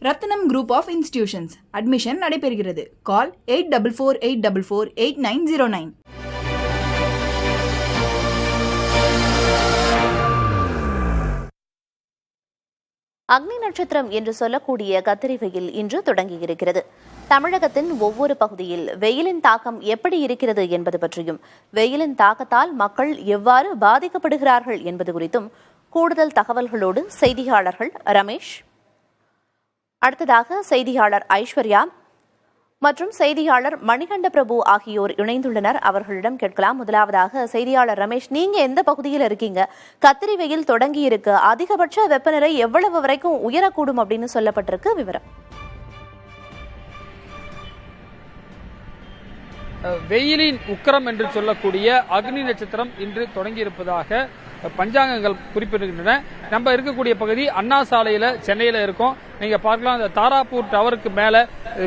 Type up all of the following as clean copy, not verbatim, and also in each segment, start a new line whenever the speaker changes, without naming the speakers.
Ratnam group of institutions admission நடைபெறுகிறது. Call 8448448909.
அக்னி நட்சத்திரம் என்று சொல்லக்கூடிய கத்திரி வெயில் இன்று தொடங்கியிருக்கிறது. தமிழகத்தின் ஒவ்வொரு பகுதியில் வெயிலின் தாக்கம் எப்படி இருக்கிறது என்பது பற்றியும், வெயிலின் தாக்கத்தால் மக்கள் எவ்வாறு பாதிக்கப்படுகிறார்கள் என்பது குறித்தும் கூடுதல் தகவல்களோடு செய்தியாளர்கள் ரமேஷ், அடுத்ததாக செய்தியாளர் ஐஸ்வர்யா மற்றும் செய்தியாளர் மணிகண்ட பிரபு ஆகியோர் இணைந்துள்ளனர். அவர்களிடம் கேட்கலாம். முதலாவதாக செய்தியாளர் ரமேஷ், நீங்க எந்த பகுதியில் இருக்கீங்க? கத்திரி வெயில் தொடங்கி இருக்கு, அதிகபட்ச வெப்பநிலை எவ்வளவு வரைக்கும் உயரக்கூடும் அப்படின்னு சொல்லப்பட்டிருக்கு, விவரம்.
வெயிலின் உக்கிரம் என்று சொல்லக்கூடிய அக்னி நட்சத்திரம் இன்று தொடங்கியிருப்பதாக பஞ்சாங்கங்கள் குறிப்பிடுகின்றன. நம்ம இருக்கக்கூடிய பகுதி அண்ணா சாலையில சென்னையில இருக்கோம். நீங்க பார்க்கலாம், இந்த தாராப்பூர் டவருக்கு மேல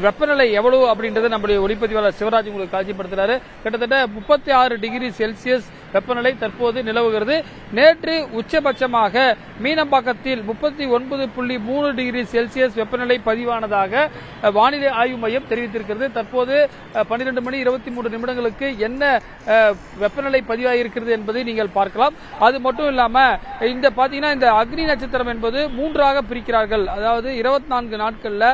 வெப்பநிலை எவ்வளவு அப்படின்றத நம்முடைய ஒளிப்பதிவாளர் சிவராஜ் உங்களுக்கு காட்சிப்படுத்துறாரு. கிட்டத்தட்ட 36 டிகிரி செல்சியஸ் வெப்பநிலை தற்போது நிலவுகிறது. நேற்று உச்சபட்சமாக மீனம்பாக்கத்தில் 39.3 டிகிரி செல்சியஸ் வெப்பநிலை பதிவானதாக வானிலை ஆய்வு மையம் தெரிவித்திருக்கிறது. தற்போது 12 மணி 23 நிமிடங்களுக்கு என்ன வெப்பநிலை பதிவாகியிருக்கிறது என்பதை நீங்கள் பார்க்கலாம். அது மட்டும் இல்லாம இந்த பாத்தீங்கன்னா இந்த அக்னி நட்சத்திரம் என்பது 3ஆக பிரிக்கிறார்கள். அதாவது 24 நாட்கள்ல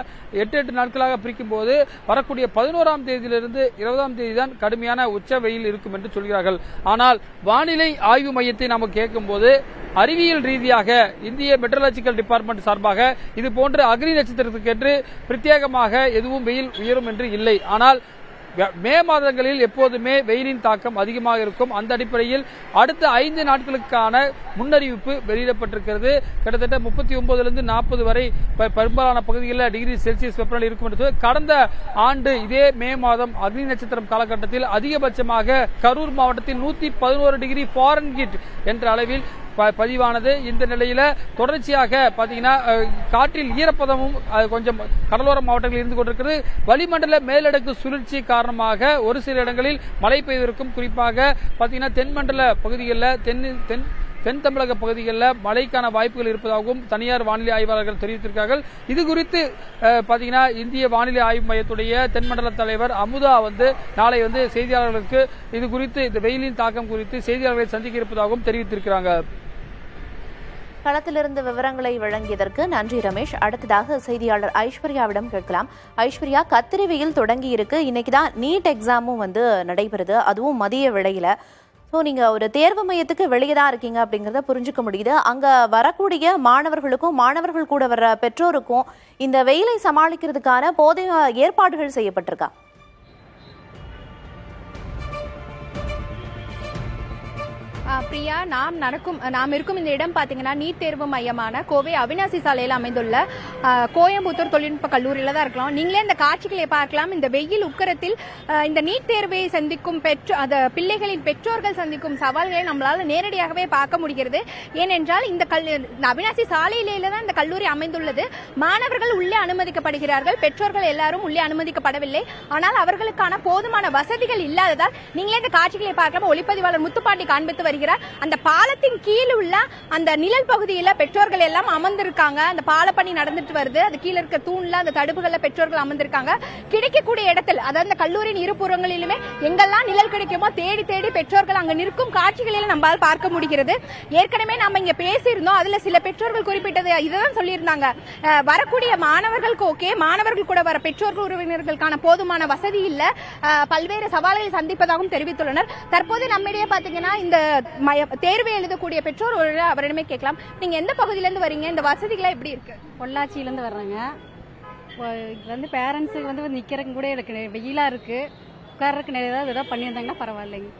8 நாட்களாக பிரிக்கும் போது வரக்கூடிய 11ஆம் தேதியிலிருந்து 20ஆம் தேதி தான் கடுமையான உச்ச வெயில் இருக்கும் என்று சொல்கிறார்கள். ஆனால் வானிலை ஆய்வு மையத்தை நாம கேட்கும் போது அறிவியல் ரீதியாக இந்திய மெட்ரலாஜிக்கல் டிபார்ட்மெண்ட் சார்பாக இது போன்ற அக்னி நட்சத்திரத்துக்கென்று பிரத்யேகமாக எதுவும் வெயில் உயரும் என்று இல்லை. ஆனால் மே மாதங்களில் எப்போதுமே வெயிலின் தாக்கம் அதிகமாக இருக்கும். அந்த அடிப்படையில் அடுத்த 5 நாட்களுக்கான முன்னறிவிப்பு வெளியிடப்பட்டிருக்கிறது. கிட்டத்தட்ட 39 40 வரை பெரும்பாலான பகுதிகளில் டிகிரி செல்சியஸ் வெப்பநிலை இருக்கும் என்று கடந்த ஆண்டு இதே மே மாதம் அக்னி நட்சத்திரம் காலகட்டத்தில் அதிகபட்சமாக கரூர் மாவட்டத்தில் 111 டிகிரி ஃபாரன்ஹீட் என்ற அளவில் பதிவானது. இந்த நிலையில தொடர்ச்சியாக பாத்தீங்கன்னா காற்றில் ஈரப்பதமும் கொஞ்சம் கடலோர மாவட்டங்களில் இருந்து கொண்டிருக்கிறது. வளிமண்டல மேலடுக்கு சுழற்சி காரணமாக ஒரு சில இடங்களில் மழை பெய்திருக்கும். குறிப்பாக பாத்தீங்கன்னா தென்மண்டல பகுதிகளில் தென் தமிழக பகுதிகளில் மழைக்கான வாய்ப்புகள் இருப்பதாகவும் தனியார் வானிலை ஆய்வாளர்கள் தெரிவித்திருக்கிறார்கள். இது குறித்து பாத்தீங்கன்னா இந்திய வானிலை ஆய்வு மையத்துடைய தென்மண்டல தலைவர் அமுதா நாளை செய்தியாளர்களுக்கு இது குறித்து இந்த வெயிலின் தாக்கம் குறித்து செய்தியாளர்களை சந்திக்க இருப்பதாகவும் தெரிவித்திருக்கிறாங்க.
களத்திலிருந்து விவரங்களை வழங்கியதற்கு நன்றி ரமேஷ். அடுத்ததாக செய்தியாளர் ஐஸ்வர்யாவிடம் கேட்கலாம். ஐஸ்வர்யா, கத்திரி வெயில் தொடங்கி இருக்கு. இன்னைக்குதான் நீட் எக்ஸாமும் நடைபெறுது, அதுவும் மதிய வேளையில. ஸோ நீங்கள் ஒரு தேர்வு மையத்துக்கு வெளியே தான் இருக்கீங்க அப்படிங்கிறத புரிஞ்சுக்க முடியுது. அங்கே வரக்கூடிய மாணவர்களுக்கும் மாணவர்கள் கூட வர்ற பெற்றோருக்கும் இந்த வெயிலை சமாளிக்கிறதுக்கான போதிய ஏற்பாடுகள் செய்யப்பட்டிருக்கா?
பிரியா, நாம் இருக்கும் இந்த இடம் பாத்தீங்கன்னா நீட் தேர்வு மையமான கோவை அவினாசி சாலையில் அமைந்துள்ள கோயம்புத்தூர் தொழில்நுட்ப கல்லூரியில தான் இருக்கலாம். நீங்களே இந்த காட்சிகளை பார்க்கலாம். இந்த வெயில் உக்கரத்தில் இந்த நீட் தேர்வை சந்திக்கும் பிள்ளைகளின் பெற்றோர்கள் சந்திக்கும் சவால்களை நம்மளால நேரடியாகவே பார்க்க முடிகிறது. ஏனென்றால் இந்த அவினாசி சாலையில தான் இந்த கல்லூரி அமைந்துள்ளது. மாணவர்கள் உள்ளே அனுமதிக்கப்படுகிறார்கள், பெற்றோர்கள் எல்லாரும் உள்ளே அனுமதிக்கப்படவில்லை. ஆனால் அவர்களுக்கான போதுமான வசதிகள் இல்லாததால் நீங்களே இந்த காட்சிகளை பார்க்கலாம். ஒளிப்பதிவாளர் முத்துப்பாண்டி காண்பித்து வருகிறார். அந்த பாலத்தின் கீழ் உள்ள அந்த நிழல் பகுதியில் பெற்றோர்கள் எல்லாம் அமர்ந்திருக்காங்க. அந்த பாலப்பணி நடந்துட்டு வருது. அது கீழே இருக்க தூண்ல அந்த தடுப்புகள்ல பெற்றோர்கள் அமர்ந்திருக்காங்க. கிடைக்கக்கூடிய இடத்தில், அதாவது அந்த கல்லூரியின் இருபுறங்களிலுமே எங்கெல்லாம் நிழல் கிடைக்குமோ தேடி தேடி பெற்றோர்கள் அங்க நிற்கும் காட்சிகளில் நம்மால் பார்க்க முடிகிறது. ஏற்கனவே நம்ம இங்க பேசியிருந்தோம். அதுல சில பெற்றோர்கள் குறிப்பிட்டது இதுதான் சொல்லியிருந்தாங்க. வரக்கூடிய மாணவர்களுக்கு ஓகே, மாணவர்கள் கூட வர பெற்றோர்கள் உறவினர்களுக்கான போதுமான வசதி இல்ல, பல்வேறு சவால்களை சந்திப்பதாகவும் தெரிவித்துள்ளனர். தற்போது நம்மிடையே பாத்தீங்கன்னா இந்த தேர்வு எழுதக்கூடிய பெற்றோர் அவரிடமே கேட்கலாம். நீங்க எந்த பகுதியிலிருந்து வரீங்க? இந்த வசதிகள் எப்படி இருக்கு?
பொள்ளாச்சியிலிருந்து வர்றாங்க. பேரண்ட்ஸுக்கு நிக்கிறதுக்கு கூட எனக்கு வெயிலா இருக்கு, உட்கார்றதுக்கு ஏதாவது பண்ணியிருந்தாங்கன்னா பரவாயில்லைங்க.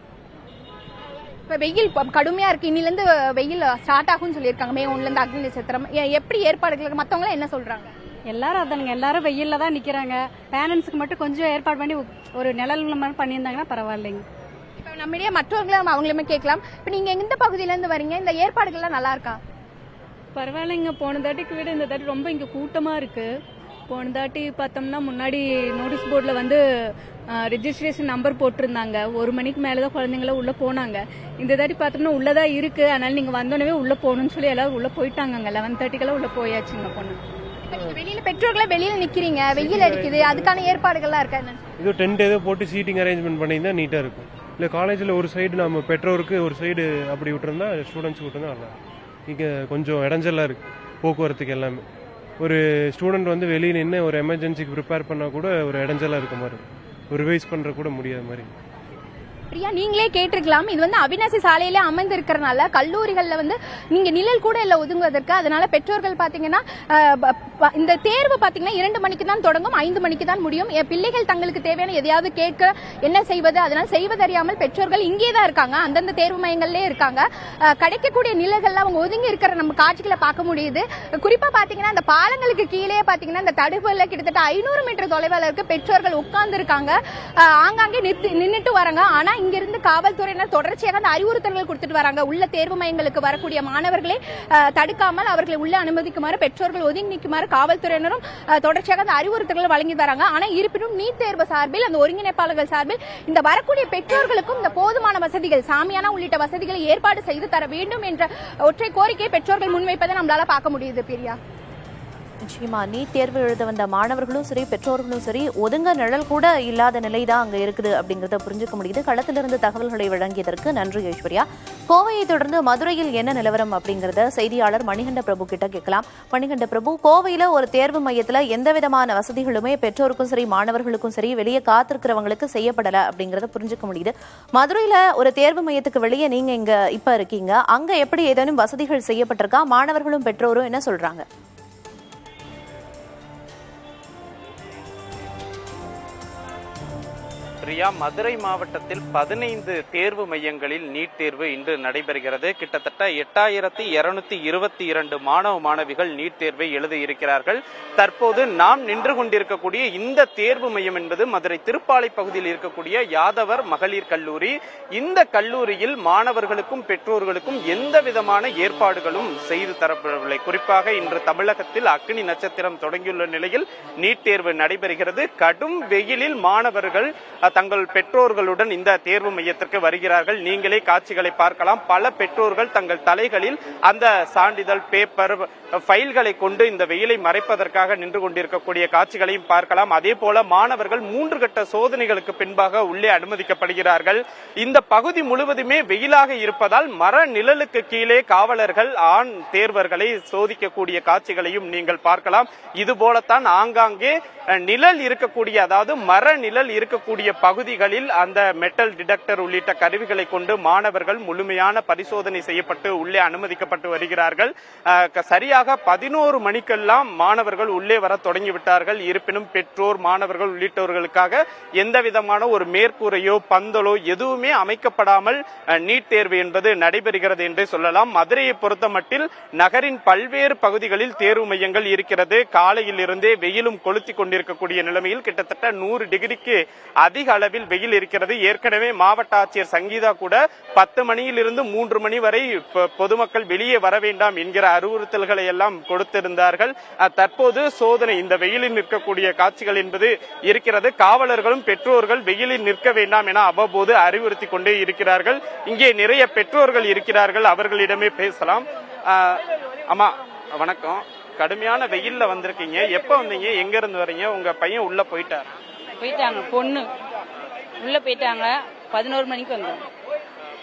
இப்ப வெயில் கடுமையா இருக்கு, இன்னிலிருந்து வெயில் ஸ்டார்ட் ஆகும் சொல்லியிருக்காங்க. மே 1 அக்னி நட்சத்திரம் எப்படி ஏற்பாடுகள், மத்தவங்க என்ன சொல்றாங்க?
எல்லாரும் அதானுங்க, எல்லாரும் வெயில்ல தான் நிக்கிறாங்க. பேரண்ட்ஸுக்கு மட்டும் கொஞ்சம் ஏற்பாடு பண்ணி ஒரு நிழல் மாதிரி பண்ணியிருந்தாங்கன்னா பரவாயில்லைங்க.
நம்மிடையே மற்றவர்களும் அவங்களுமே கேட்கலாம். இப்ப நீங்க எந்த பகுதியில இருந்து வரீங்க? இந்த ஏற்பாடுகள்லாம் நல்லா இருக்கா?
பரவாயில்லைங்க. போன தாட்டிக்கு விட இந்த தாட்டி ரொம்ப இங்க கூட்டமா இருக்கு. போன தாட்டி பார்த்தோம்னா முன்னாடி நோட்டீஸ் போர்டில் ரெஜிஸ்ட்ரேஷன் நம்பர் போட்டிருந்தாங்க. 1 மணிக்கு மேலதான் குழந்தைங்கள உள்ள போனாங்க. இந்த தாட்டி பார்த்தோம்னா உள்ளதான் இருக்கு. அதனால நீங்க வந்தோடனே உள்ள போகணும்னு சொல்லி எல்லாரும் உள்ள போயிட்டாங்க. 11:30 உள்ள போயாச்சுங்க பொண்ணு.
வெளியில பெற்றோர்களை வெளியில நிக்கிறீங்க, வெயில் அடிக்குது, அதுக்கான ஏற்பாடுகள்லாம் இருக்கா?
இது டென்ட் ஏதோ போட்டு சீட்டிங் அரேஞ்ச்மெண்ட் பண்ணியிருந்தா நீட்டாக இருக்கும். இல்லை காலேஜில் ஒரு சைடு நம்ம பெற்றோருக்கு ஒரு சைடு அப்படி விட்டுருந்தா ஸ்டூடெண்ட்ஸுக்கு விட்டுருந்தா நல்லா. இங்கே கொஞ்சம் இடைஞ்சலாக இருக்குது போக்குவரத்துக்கு எல்லாமே. ஒரு ஸ்டூடெண்ட் வந்து வெளியே நின்று ஒரு எமர்ஜென்சிக்கு ப்ரிப்பேர் பண்ணால் கூட ஒரு இடைஞ்சலாக இருக்க மாதிரி, ஒரு ரிவைஸ் பண்ணுற கூட முடியாத மாதிரி.
பிரியா, நீங்களே கேட்டிருக்கலாம். இது வந்து அவிநாசி சாலையில அமைந்து இருக்கிறனால கல்லூரிகள்ல வந்து நீங்க நிழல் கூட இல்ல ஒதுங்குவதற்கு. அதனால பெற்றோர்கள் பாத்தீங்கன்னா இந்த தேர்வு பாத்தீங்கன்னா 2 மணிக்கு தான் தொடங்கும், 5 மணிக்கு தான் முடியும். பிள்ளைகள் தங்களுக்கு தேவையான எதையாவது கேட்க என்ன செய்வது, அதனால செய்வதறியாமல் பெற்றோர்கள் இங்கே தான் இருக்காங்க, அந்தந்த தேர்வு மையங்கள்லயே இருக்காங்க. கிடைக்கக்கூடிய நிழல்கள்ல அவங்க ஒதுங்கி இருக்கிற நம்ம காட்சிகளை பார்க்க முடியுது. குறிப்பா பாத்தீங்கன்னா இந்த பாலங்களுக்கு கீழே பாத்தீங்கன்னா இந்த தடுப்புல கிட்டத்தட்ட 500 மீட்டர் தொலைவில் இருக்க பெற்றோர்கள் உட்கார்ந்து இருக்காங்க, ஆங்காங்கே நின்றுட்டு வராங்க. ஆனா இங்க இருந்து காவல்துறையினர் தொடர்ச்சியாக அந்த அறிவுறுத்தல்கள் கொடுத்துட்டு வராங்க. உள்ள தேர்வு மையங்களுக்கு வரக்கூடிய மாணவர்களை தடுக்காமல் அவர்களை உள்ள அனுமதிக்குமாறு, பெற்றோர்கள் ஒதுங்கி நிற்குமாறு காவல்துறையினரும் தொடர்ச்சியாக அந்த அறிவுறுத்தல்கள் வழங்கி வராங்க. ஆனா இருப்பினும் நீட் தேர்வு சார்பில், அந்த ஒருங்கிணைப்பாளர்கள் சார்பில் இந்த வரக்கூடிய பெற்றோர்களுக்கும் இந்த போதுமான வசதிகள், சாமியானா உள்ளிட்ட வசதிகளை ஏற்பாடு செய்து தர வேண்டும் என்ற ஒற்றை கோரிக்கையை பெற்றோர்கள் முன்வைப்பதை நம்மளால பார்க்க முடியுது. பிரியா,
நிச்சயமா நீட் தேர்வு எழுத வந்த மாணவர்களும் சரி, பெற்றோர்களும் சரி, ஒதுங்க நிழல் கூட இல்லாத நிலைதான் அங்க இருக்குது அப்படிங்கறத புரிஞ்சுக்க முடியுது. களத்திலிருந்து தகவல்களை வழங்கியதற்கு நன்றி ஐஸ்வர்யா. கோவையை தொடர்ந்து மதுரையில் என்ன நிலவரம் அப்படிங்கறத செய்தியாளர் மணிகண்ட பிரபு கிட்ட கேட்கலாம். மணிகண்ட பிரபு, கோவையில ஒரு தேர்வு மையத்துல எந்த விதமான வசதிகளுமே பெற்றோருக்கும் சரி, மாணவர்களுக்கும் சரி, வெளியே காத்திருக்கிறவங்களுக்கு செய்யப்படல அப்படிங்கறத புரிஞ்சுக்க முடியுது. மதுரையில ஒரு தேர்வு மையத்துக்கு வெளியே நீங்க இங்க இப்ப இருக்கீங்க, அங்க எப்படி ஏதேனும் வசதிகள் செய்யப்பட்டிருக்கா? மாணவர்களும் பெற்றோரும் என்ன சொல்றாங்க?
பிரியா, மதுரை மாவட்டத்தில் 15 தேர்வு மையங்களில் நீட் தேர்வு இன்று நடைபெறுகிறது. கிட்டத்தட்ட 8222 மாணவ மாணவிகள் நீட் தேர்வை எழுத இருக்கிறார்கள். தற்போது நாம் நின்று கொண்டிருக்கக்கூடிய இந்த தேர்வு மையம் என்பது மதுரை திருப்பாலை பகுதியில் இருக்கக்கூடிய யாதவர் மகளிர் கல்லூரி. இந்த கல்லூரியில் மாணவர்களுக்கும் பெற்றோர்களுக்கும் எந்த விதமான ஏற்பாடுகளும் செய்து தரப்படவில்லை. குறிப்பாக இன்று தமிழகத்தில் அக்னி நட்சத்திரம் தொடங்கியுள்ள நிலையில் நீட் தேர்வு நடைபெறுகிறது. கடும் வெயிலில் மாணவர்கள் தங்கள் பெற்றோர்களுடன் இந்த தேர்வு மையத்திற்கு வருகிறார்கள். நீங்களே காட்சிகளை பார்க்கலாம். பல பெற்றோர்கள் தங்கள் தலைகளில் அந்த சான்றிதழ், பேப்பர், ஃபைல்களை கொண்டு இந்த வெயிலை மறைப்பதற்காக நின்று கொண்டிருக்கக்கூடிய காட்சிகளையும் பார்க்கலாம். அதே போல மாணவர்கள் 3 கட்ட சோதனைகளுக்கு பின்பாக உள்ளே அனுமதிக்கப்படுகிறார்கள். இந்த பகுதி முழுவதுமே வெயிலாக இருப்பதால் மர நிழலுக்கு கீழே காவலர்கள் ஆண் தேர்வர்களை சோதிக்கக்கூடிய காட்சிகளையும் நீங்கள் பார்க்கலாம். இதுபோலத்தான் ஆங்காங்கே நிழல் இருக்கக்கூடிய, அதாவது மர நிழல் இருக்கக்கூடிய பகுதிகளில் அந்த மெட்டல் டிடெக்டர் உள்ளிட்ட கருவிகளை கொண்டு மாணவர்கள் முழுமையான பரிசோதனை செய்யப்பட்டு உள்ளே அனுமதிக்கப்பட்டு வருகிறார்கள். சரியாக 11 மணிக்கெல்லாம் மாணவர்கள் உள்ளே வர தொடங்கிவிட்டார்கள். இருப்பினும் பெற்றோர், மாணவர்கள் உள்ளிட்டவர்களுக்காக எந்த விதமான ஒரு மேற்கூரையோ பந்தலோ எதுவுமே அமைக்கப்படாமல் நீட் தேர்வு என்பது நடைபெறுகிறது என்றே சொல்லலாம். மதுரையை பொறுத்த மட்டில் நகரின் பல்வேறு பகுதிகளில் தேர்வு மையங்கள் இருக்கிறது. காலையில் இருந்தே வெயிலும் கொளுத்தி கொண்டிருக்கக்கூடிய நிலைமையில் கிட்டத்தட்ட 100 டிகிரிக்கு அதிக அளவில் வெயில் இருக்கிறது. ஏற்கனவே மாவட்ட ஆட்சியர் சங்கீதா கூட 10 மணியிலிருந்து 3 மணி வரை பொதுமக்கள் வெளியே வர வேண்டாம் என்கிற அறிவுறுத்தல்களை எல்லாம் கொடுத்திருந்தார்கள். தற்போது சோதனை, இந்த வெயிலில் நிற்கக்கூடிய காட்சிகள் என்பது இருக்கிறது. காவலர்களும் பெற்றோர்கள் வெயிலில் நிற்க வேண்டாம் என அவ்வப்போது அறிவுறுத்தி கொண்டே இருக்கிறார்கள். இங்கே நிறைய பெற்றோர்கள் இருக்கிறார்கள், அவர்களிடமே பேசலாம். ஆமா, வணக்கம். கடுமையான வெயில்ல வந்திருக்கீங்க, எப்ப வந்தீங்க, எங்க இருந்து வரீங்க? உங்க பையன் உள்ள போயிட்டாங்க?
பொண்ணு உள்ள போயிட்டாங்க, 11 மணிக்கு வந்தோம்.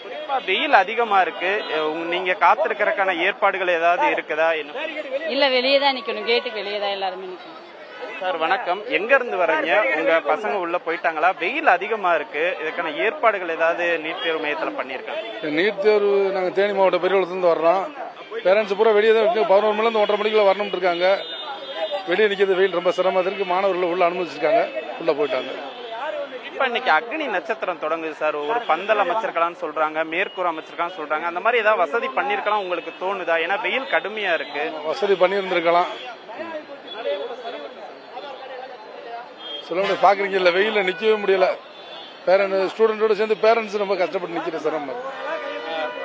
குறிப்பா வெயில் அதிகமா இருக்கு, நீங்க காத்திருக்கிறதுக்கான ஏற்பாடுகள் ஏதாவது இருக்குதா?
இல்ல, வெளியே தான் நிக்கணும், கேட்டுக்கு வெளியே தான் எல்லாருமே நிக்கணும்.
சார் வணக்கம், எங்க இருந்து வரீங்க? உங்க பசங்க உள்ள போயிட்டாங்களா? வெயில் அதிகமா இருக்கு, இதுக்கான ஏற்பாடுகள் ஏதாவது நீட் தேர்வு மையத்துல பண்ணிருக்காங்க?
நீட் தேர்வு நாங்க தேனி மாவட்ட பெரியகுளத்துல வர்றோம். பேரண்ட்ஸ் பூரா வெளியே தான் இருக்கு. 11 மணில இருந்து 1:30 மணிக்குள்ள வரணும் இருக்காங்க. வெளியே நிக்கிறது வெயில் ரொம்ப சிரமமா இருக்கு. மாணவர்கள் உள்ள அனுமதிச்சிருக்காங்க, உள்ள போயிட்டாங்க.
இப்ப இன்னைக்கு அக்னி நட்சத்திரம் தொடங்குது சார். ஒரு பந்தல் அமைச்சிருக்கலாம்னு சொல்றாங்க, மேற்கூரை அமைச்சிருக்கான்னு சொல்றாங்க. அந்த மாதிரி ஏதாவது வசதி பண்ணிருக்கலாம் உங்களுக்கு தோணுதா? ஏன்னா வெயில் கடுமையா இருக்கு.
வசதி பண்ணியிருந்திருக்கலாம். சொல்ல முடியாது, பாக்குறீங்க இல்ல, வெயில நிக்கவே முடியல. ஸ்டூடெண்டோட சேர்ந்து பேரண்ட்ஸ் ரொம்ப கஷ்டப்பட்டு நிக்கிற சிரமம்.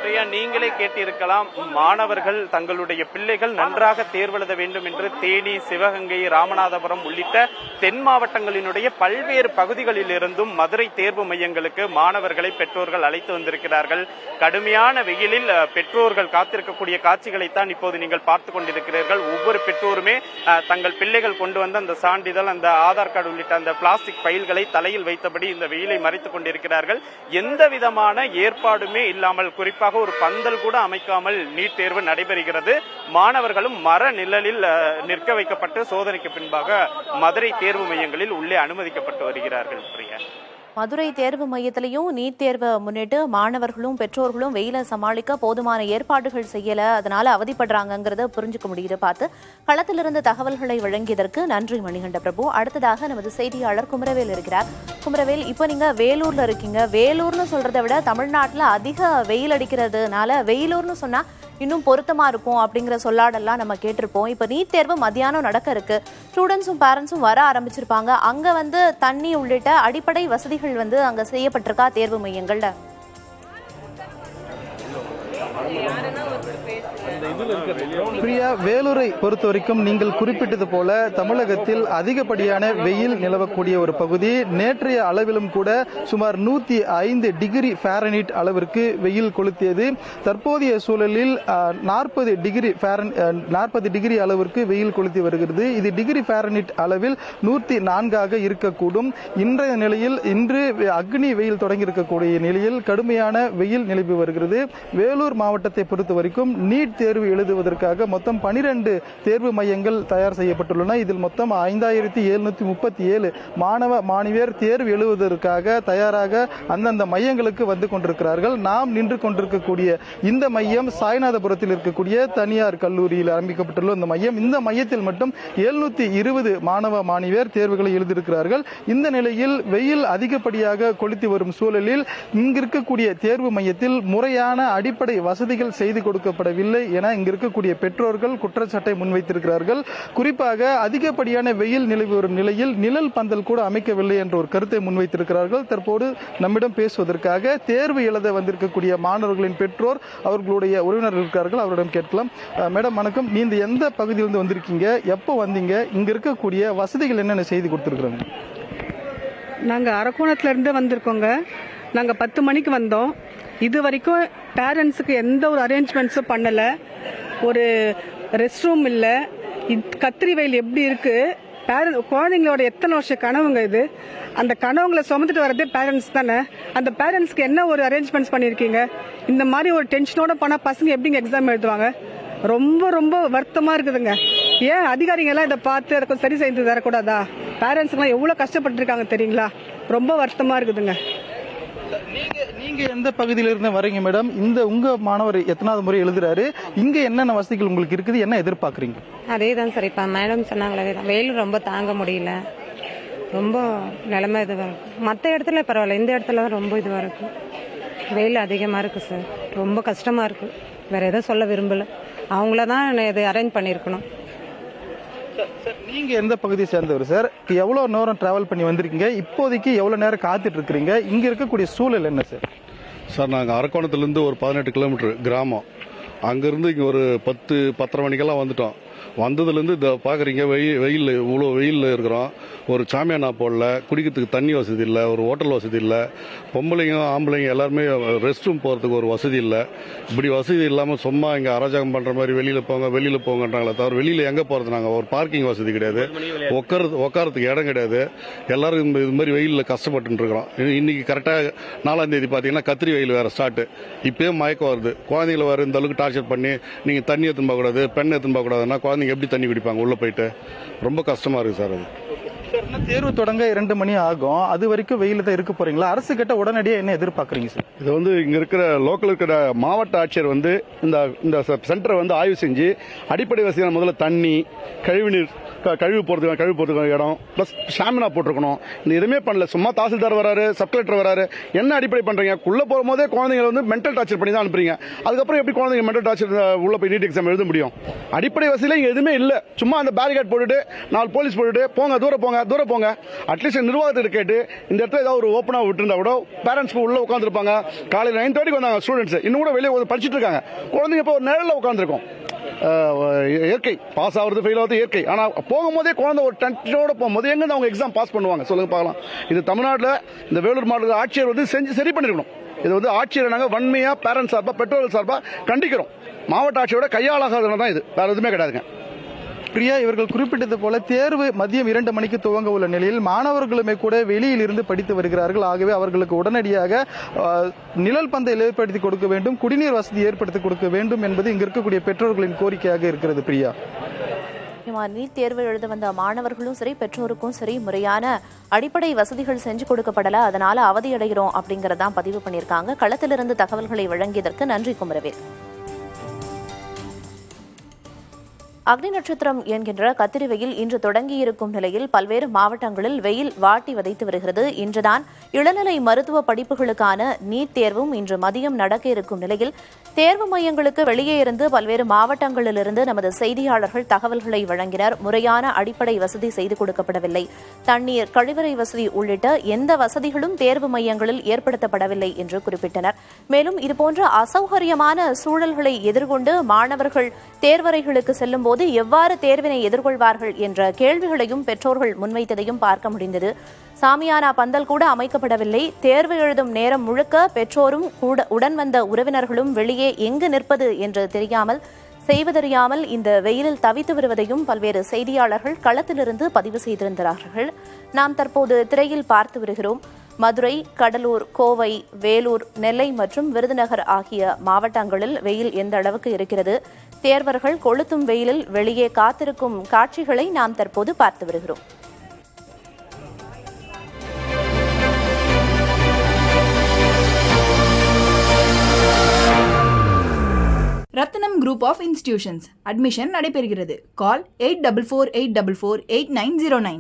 பிரியா, நீங்களே கேட்டிருக்கலாம், மாணவர்கள் தங்களுடைய பிள்ளைகள் நன்றாக தேர்வெழுத வேண்டும் என்று தேனி, சிவகங்கை, ராமநாதபுரம் உள்ளிட்ட தென் மாவட்டங்களினுடைய பல்வேறு பகுதிகளில் இருந்தும் மதுரை தேர்வு மையங்களுக்கு மாணவர்களை பெற்றோர்கள் அழைத்து வந்திருக்கிறார்கள். கடுமையான வெயிலில் பெற்றோர்கள் காத்திருக்கக்கூடிய காட்சிகளைத்தான் இப்போது நீங்கள் பார்த்துக் கொண்டிருக்கிறீர்கள். ஒவ்வொரு பெற்றோருமே தங்கள் பிள்ளைகள் கொண்டு வந்த அந்த சான்றிதழ், அந்த ஆதார் கார்டு உள்ளிட்ட அந்த பிளாஸ்டிக் பைல்களை தலையில் வைத்தபடி இந்த வெயிலை மறைத்துக் கொண்டிருக்கிறார்கள். எந்த விதமான ஏற்பாடுமே இல்லாமல், குறிப்பாக ஒரு பந்தல் கூட அமைக்காமல் நீட் தேர்வு நடைபெறுகிறது. மாணவர்களும் மர நிழலில் நிற்க வைக்கப்பட்டு சோதனைக்கு பின்பாக மதுரை தேர்வு மையங்களில் உள்ளே அனுமதிக்கப்பட்டு வருகிறார்கள். பிரியா,
மதுரை தேர்வு மையத்திலையும் நீட் தேர்வை முன்னிட்டு மாணவர்களும் பெற்றோர்களும் வெயில சமாளிக்க போதுமான ஏற்பாடுகள் செய்யல, அதனால அவதிப்படுறாங்கிறத புரிஞ்சுக்க முடியுது. பார்த்து களத்திலிருந்து தகவல்களை வழங்கியதற்கு நன்றி மணிகண்ட பிரபு. அடுத்ததாக நமது செய்தியாளர் குமரவேல் இருக்கிறார். குமரவேல், இப்போ நீங்க வேலூர்ல இருக்கீங்க. வேலூர்னு சொல்றதை விட தமிழ்நாட்டில் அதிக வெயில் அடிக்கிறதுனால வேலூர்னு சொன்னா இன்னும் பொருத்தமா இருக்கும் அப்படிங்கிற சொல்லாடெல்லாம் நம்ம கேட்டிருப்போம். இப்போ நீட் தேர்வு மத்தியானம் நடக்க இருக்கு. ஸ்டூடெண்ட்ஸும் பேரண்ட்ஸும் வர ஆரம்பிச்சிருப்பாங்க. அங்க தண்ணி உள்ளிட்ட அடிப்படை வசதிகள் அங்க செய்யப்பட்டிருக்கா தேர்வு மையங்கள்ல?
பிரியா, வேலூரை பொறுத்த வரைக்கும் நீங்கள் குறிப்பிட்டது போல தமிழகத்தில் அதிகப்படியான வெயில் நிலவக்கூடிய ஒரு பகுதி. நேற்றைய அளவிலும் கூட சுமார் 105 டிகிரி ஃபாரன்ஹீட் அளவிற்கு வெயில் கொளுத்தியது. தற்போதைய சூழலில் 40 டிகிரி அளவிற்கு வெயில் கொளுத்தி வருகிறது. இது டிகிரி ஃபாரன்ஹீட் அளவில் 104 இருக்கக்கூடும். இன்றைய நிலையில் இன்று அக்னி வெயில் தொடங்கி இருக்கக்கூடிய நிலையில் கடுமையான வெயில் நிலவி வருகிறது. வேலூர் மாவட்டத்தை பொறுத்த வரைக்கும் நீட் தேர்வு எழுதுவதற்காக மொத்தம் 12 தேர்வு மையங்கள் தயார் செய்யப்பட்டுள்ளன. இதில் மொத்தம் 5737 மாணவ மாணவியர் தேர்வு எழுதுவதற்காக தயாராக அந்தந்த மையங்களுக்கு வந்து கொண்டிருக்கிறார்கள். நாம் நின்று கொண்டிருக்கக்கூடிய இந்த மையம் சாய்நாதபுரத்தில் இருக்கக்கூடிய தனியார் கல்லூரியில் ஆரம்பிக்கப்பட்டுள்ள இந்த மையம். இந்த மையத்தில் மட்டும் 720 மாணவ மாணவியர் தேர்வுகளை எழுதியிருக்கிறார்கள். இந்த நிலையில் வெயில் அதிகப்படியாக கொளுத்தி வரும் சூழலில் இங்கிருக்கக்கூடிய தேர்வு மையத்தில் முறையான அடிப்படை வசதிகள் செய்து கொடுக்கப்படவில்லை என இங்கு இருக்கக்கூடிய பெற்றோர்கள் குற்றச்சாட்டை முன்வைத்திருக்கிறார்கள். குறிப்பாக அதிகப்படியான வெயில் நிலவி வரும் நிலையில் நிழல் பந்தல் கூட அமைக்கவில்லை என்ற ஒரு கருத்தை முன்வைத்திருக்கிறார்கள். தற்போது நம்மிடம் பேசுவதற்காக தேர்வு எழுத வந்திருக்கக்கூடிய மாணவர்களின் பெற்றோர், அவர்களுடைய உறவினர்கள் இருக்கிறார்கள். அவரிடம் கேட்கலாம். மேடம் வணக்கம், நீங்க எந்த பகுதியிலிருந்து வந்திருக்கீங்க, எப்போ வந்தீங்க, இங்க இருக்கக்கூடிய வசதிகள் என்னென்ன செய்து கொடுத்திருக்கிறாங்க?
நாங்க அரக்கோணத்துல இருந்து வந்திருக்கோங்க. நாங்க 10 மணிக்கு வந்தோம். இது வரைக்கும் பேரண்ட்ஸுக்கு எந்த ஒரு அரேஞ்ச்மெண்ட்ஸும் பண்ணல. ஒரு ரெஸ்ட் ரூம் இல்ல. கத்திரி வெயில் எப்படி இருக்கு, குழந்தைங்களோட எத்தனை வருஷ கனவுங்க இது. அந்த கனவுங்களை சுமந்துட்டு வரதே பேரண்ட்ஸ் தானே. அந்த பேரண்ட்ஸ்க்கு என்ன ஒரு அரேஞ்ச்மெண்ட்ஸ் பண்ணிருக்கீங்க? இந்த மாதிரி ஒரு டென்ஷனோட போனா பசங்க எப்படிங்க எக்ஸாம் எழுதுவாங்க? ரொம்ப ரொம்ப வருத்தமா இருக்குதுங்க. ஏன் அதிகாரிங்க எல்லாம் இதை பார்த்து அதை சரி செய்து தரக்கூடாதா? பேரண்ட்ஸ்லாம் எவ்வளவு கஷ்டப்பட்டு இருக்காங்க தெரியுங்களா? ரொம்ப வருத்தமா இருக்குதுங்க.
நீங்க எந்த பகுதியிலிருந்து வரீங்க மேடம்? இந்த உங்க மாணவர் எத்தனாவது முறை எழுதுறாரு? இங்க என்னென்ன வசதிகள் உங்களுக்கு இருக்குது, என்ன எதிர்பார்க்கறீங்க?
அதேதான் சார், இப்ப மேடம் சொன்னாங்களே, வெயில் ரொம்ப தாங்க முடியல, ரொம்ப நிலைமை இதுவா இருக்கு. மற்ற இடத்துல பரவாயில்ல, இந்த இடத்துல தான் ரொம்ப இதுவா இருக்கு. வெயில் அதிகமா இருக்கு சார், ரொம்ப கஷ்டமா இருக்கு. வேற எதுவும் சொல்ல விரும்பல. அவங்களதான் இது அரேஞ்ச் பண்ணிருக்கணும்.
நீங்க எந்த பகுதியை சேர்ந்தவர் சார்? எவ்வளவு நேரம் டிராவல் பண்ணி வந்திருக்கீங்க? இப்போதைக்கு எவ்வளவு நேரம் காத்துட்டு இருக்கிறீங்க? இங்க இருக்கக்கூடிய சூழல் என்ன சார்?
சார், நாங்கள் அரக்கோணத்துலேருந்து ஒரு 18 கிலோமீட்டர் கிராமம். அங்கேருந்து இங்கே ஒரு 10-10:30 மணிக்கெல்லாம் வந்துட்டோம். வந்ததுலேருந்து இதை பார்க்குறீங்க, வெயில் இவ்வளோ வெயிலில் இருக்கிறோம். ஒரு சாமியானா போடல, குடிக்கிறதுக்கு தண்ணி வசதி இல்லை, ஒரு ஹோட்டல் வசதி இல்லை, பொம்பளைங்க ஆம்பளைங்க எல்லாருமே ரெஸ்ட் ரூம் போகிறதுக்கு ஒரு வசதி இல்லை. இப்படி வசதி இல்லாமல் சும்மா இங்கே அராஜகம் பண்ணுற மாதிரி வெளியில் போங்கன்றாங்களே தவிர வெளியில் எங்கே போகிறது? நாங்கள் ஒரு பார்க்கிங் வசதி கிடையாது, உட்காரத்துக்கு இடம் கிடையாது. எல்லாரும் இது மாதிரி வெயிலில் கஷ்டப்பட்டு இருக்கிறோம். இன்னைக்கு கரெக்டாக 4ஆம் தேதி பார்த்தீங்கன்னா கத்திரி வெயில் வேறு ஸ்டார்ட். இப்போயே மயக்கம் வருது. குழந்தைங்களை வேறு இந்த அளவுக்கு டார்ச்சர் பண்ணி நீங்கள் தண்ணி எடுத்துன்னு போகக்கூடாது, பெண் எடுத்துன்னு போகக்கூடாதுன்னா குழந்தைங்க எப்படி தண்ணி குடிப்பாங்க உள்ள போயிட்டு? ரொம்ப கஷ்டமா இருக்கு சார். அது
தேர்வு தொடங்க 2 மணி ஆகும். அது வரைக்கும் வெயில தான் இருக்க போறீங்களா? அரசு கிட்ட உடனடியாக என்ன எதிர்பார்க்கறீங்க சார்?
இது இங்க இருக்கிற லோக்கல் இருக்கிற மாவட்ட ஆட்சியர் இந்த சென்டரை ஆய்வு செஞ்சு அடிப்படை வசதியான முதல்ல தண்ணி, கழிவுநீர் கழிவு போகிறதுக்கு இடம் ப்ளஸ் ஷாமினா போட்டிருக்கணும். இந்த எதுவுமே பண்ணல. சும்மா தாசில்தார் வராரு, சப் கலெக்டர் வராரு. என்ன அடிப்படை பண்றீங்க? உள்ள போகும்போதே குழந்தைங்களை வந்து மென்டல் டார்ச்சர் பண்ணி தான் அனுப்புறீங்க. அதுக்கப்புறம் எப்படி குழந்தைங்க மென்டல் டார்ச்சர் உள்ள போய் நீட் எக்ஸாம் எழுத முடியும்? அடிப்படை வசதியில இங்க எதுவுமே இல்ல. சும்மா அந்த பேரிகேட் போட்டுட்டு 4 போலீஸ் போட்டுட்டு போங்க, தூர போங்க. அட்லீஸ்ட் நிர்வாகத்தை கேட்டு இந்த இடத்துல ஏதாவது ஒரு ஓப்பனா விட்டுருந்தா கூட பேரண்ட்ஸ் உள்ள உட்காந்துருப்பாங்க. காலையில் 9:30 வந்தாங்க ஸ்டூடெண்ட்ஸ், இன்னும் கூட வெளியே படிச்சுட்டு இருக்காங்க. குழந்தைங்க இப்போ ஒரு நிழல்ல உட்காந்துருக்கோம். இயற்கை பாஸ் ஆகுறது ஃபெயில் ஆகுது இயற்கை. ஆனா போகும்போதே குழந்தை ஒரு டென்ஷனோட போகும்போது எங்க அவங்க எக்ஸாம் பாஸ் பண்ணுவாங்க சொல்லுங்க பார்க்கலாம். இது தமிழ்நாட்டில் இந்த வேலூர் மாவட்ட ஆட்சியர் வந்து செஞ்சு சரி பண்ணிருக்கணும். இது வந்து ஆட்சியர் நாங்கள் வன்மையா பேரண்ட்ஸ் சார்பா பெற்றோர்கள் சார்பா கண்டிக்கிறோம். மாவட்ட ஆட்சியோட கையாளாகாதது தான் இது, வேற எதுவுமே கிடையாதுங்க.
பிரியா, இவர்கள் குறிப்பிட்டது போல தேர்வு மதியம் 2 மணிக்கு துவங்க உள்ள நிலையில் மாணவர்களுமே கூட வெளியில் இருந்து படித்து வருகிறார்கள். ஆகவே அவர்களுக்கு உடனடியாக நிழல் பந்தை ஏற்படுத்தி கொடுக்க வேண்டும், குடிநீர் வசதி ஏற்படுத்தி கொடுக்க வேண்டும் என்பது இங்கு இருக்கக்கூடிய பெற்றோர்களின் கோரிக்கையாக இருக்கிறது. பிரியா,
நீட் தேர்வு எழுத வந்த மாணவர்களும் சரி பெற்றோருக்கும் சரி முறையான அடிப்படை வசதிகள் செஞ்சு கொடுக்கப்படல, அதனால அவதியடைகிறோம் அப்படிங்கறதான் பதிவு பண்ணியிருக்காங்க. களத்திலிருந்து தகவல்களை வழங்கியதற்கு நன்றி குமரவேல். அக்னி நட்சத்திரம் என்கின்ற கத்திரி வெயில் இன்று தொடங்கியிருக்கும் நிலையில் பல்வேறு மாவட்டங்களில் வெயில் வாட்டி வதைத்து வருகிறது. இன்றுதான் இளநிலை மருத்துவ படிப்புகளுக்கான நீட் தேர்வும் இன்று மதியம் நடக்க இருக்கும் நிலையில் தேர்வு மையங்களுக்கு வெளியே இருந்து பல்வேறு மாவட்டங்களிலிருந்து நமது செய்தியாளர்கள் தகவல்களை வழங்கினர். முறையான அடிப்படை வசதி செய்து கொடுக்கப்படவில்லை, தண்ணீர், கழிவறை வசதி உள்ளிட்ட எந்த வசதிகளும் தேர்வு மையங்களில் ஏற்படுத்தப்படவில்லை என்று குறிப்பிட்டனர். மேலும் இதுபோன்ற அசௌகரியமான சூழல்களை எதிர்கொண்டு மாணவர்கள் தேர்வறைகளுக்கு செல்லும் போது எவ்வாறு தேர்வினை எதிர்கொள்வார்கள் என்ற கேள்விகளையும் பெற்றோர்கள் முன்வைத்ததையும் பார்க்க முடிந்தது. சாமியானா பந்தல் கூட அமைக்கப்படவில்லை. தேர்வு எழுதும் நேரம் முழுக்க பெற்றோரும் கூட உடன் வந்த உறவினர்களும் வெளியே எங்கு நிற்பது என்று தெரியாமல் செய்வதறியாமல் இந்த வெயிலில் தவித்து வருவதையும் பல்வேறு செய்தியாளர்கள் களத்திலிருந்து பதிவு செய்திருந்தார்கள். நாம் தற்போது திரையில் பார்த்து வருகிறோம். மதுரை, கடலூர், கோவை, வேலூர், நெல்லை மற்றும் விருதுநகர் ஆகிய மாவட்டங்களில் வெயில் எந்த அளவுக்கு இருக்கிறது, தேர்வர்கள் கொளுத்தும் வெயிலில் வெளியே காத்திருக்கும் காட்சிகளை நாம் தற்போது பார்த்து வருகிறோம்.
ரத்னம் குரூப் ஆஃப் இன்ஸ்டிடியூஷன்ஸ் அட்மிஷன் நடைபெறுகிறது. கால் 8448448909.